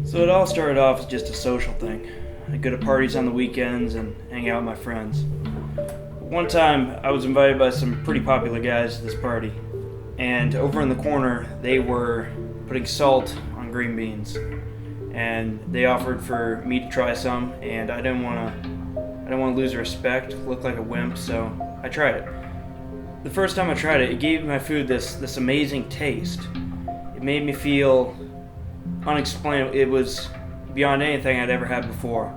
So it all started off as just a social thing. I'd go to parties on the weekends and hang out with my friends. One time, I was invited by some pretty popular guys to this party, and over in the corner, they were putting salt on green beans, and they offered for me to try some, and I didn't want to lose respect, look like a wimp, so I tried it. The first time I tried it, it gave my food this amazing taste. It made me feel unexplainable. It was beyond anything I'd ever had before.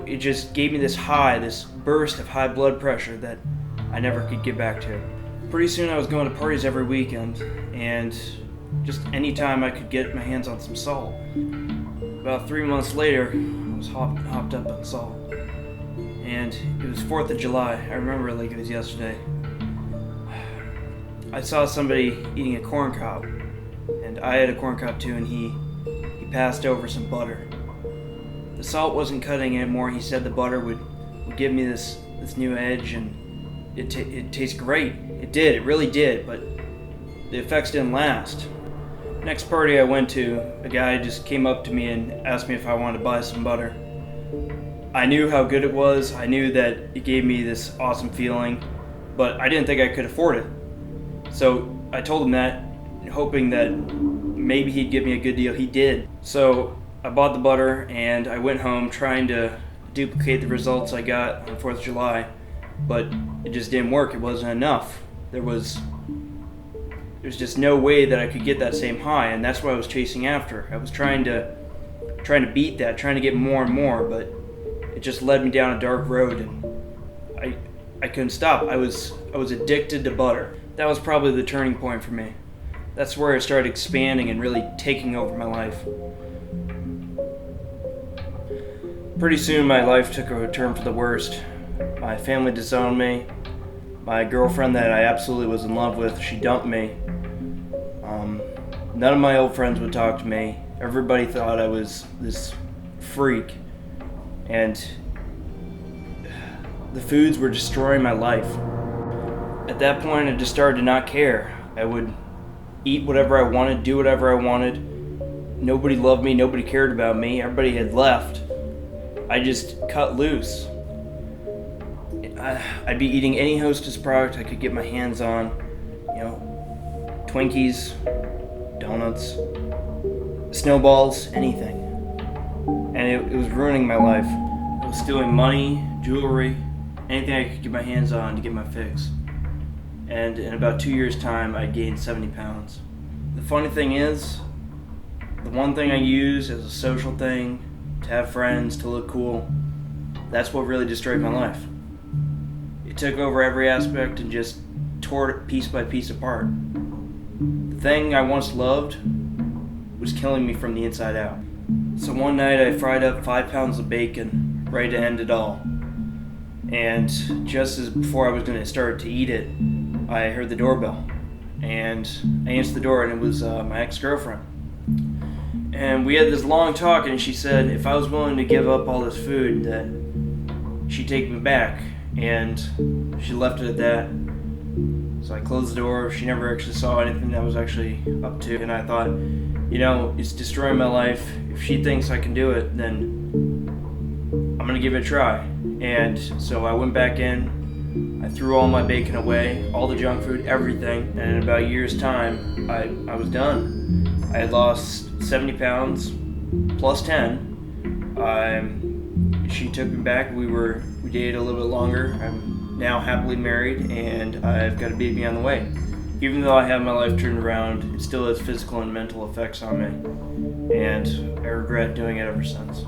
It just gave me this high, this burst of high blood pressure that I never could get back to. Pretty soon I was going to parties every weekend, and just any time I could get my hands on some salt. About 3 months later, I was hopped up on salt. And it was 4th of July. I remember it like it was yesterday. I saw somebody eating a corn cob, and I had a corn cob too, and he passed over some butter. The salt wasn't cutting anymore. He said the butter would give me this new edge, and it tastes great. It did, it really did, but the effects didn't last. Next party I went to, a guy just came up to me and asked me if I wanted to buy some butter. I knew how good it was. I knew that it gave me this awesome feeling, but I didn't think I could afford it. So I told him that, hoping that maybe he'd give me a good deal. He did. So I bought the butter and I went home trying to duplicate the results I got on 4th of July, but it just didn't work. It wasn't enough. There's just no way that I could get that same high, and that's what I was chasing after. I was trying to beat that, trying to get more and more, but it just led me down a dark road, and I couldn't stop. I was addicted to butter. That was probably the turning point for me. That's where I started expanding and really taking over my life. Pretty soon my life took a turn for the worst. My family disowned me. My girlfriend that I absolutely was in love with, she dumped me. None of my old friends would talk to me. Everybody thought I was this freak. And the foods were destroying my life. At that point, I just started to not care. I would eat whatever I wanted, do whatever I wanted. Nobody loved me, nobody cared about me, everybody had left. I just cut loose. I'd be eating any Hostess product I could get my hands on. Twinkies, donuts, snowballs, anything. And it was ruining my life. I was stealing money, jewelry, anything I could get my hands on to get my fix. And in about 2 years' time, I gained 70 pounds. The funny thing is, the one thing I use as a social thing, to have friends, to look cool, that's what really destroyed my life. It took over every aspect and just tore it piece by piece apart. The thing I once loved was killing me from the inside out. So one night I fried up 5 pounds of bacon, ready to end it all. And just as before I was going to start to eat it, I heard the doorbell. And I answered the door, and it was my ex-girlfriend. And we had this long talk, and she said if I was willing to give up all this food, that she'd take me back. And she left it at that. So I closed the door. She never actually saw anything that I was actually up to. And I thought, it's destroying my life. If she thinks I can do it, then I'm gonna give it a try. And so I went back in. I threw all my bacon away, all the junk food, everything. And in about a year's time, I was done. I had lost 70 pounds plus 10. She took me back. We dated a little bit longer. I'm now happily married, and I've got a baby on the way. Even though I have my life turned around, it still has physical and mental effects on me, and I regret doing it ever since.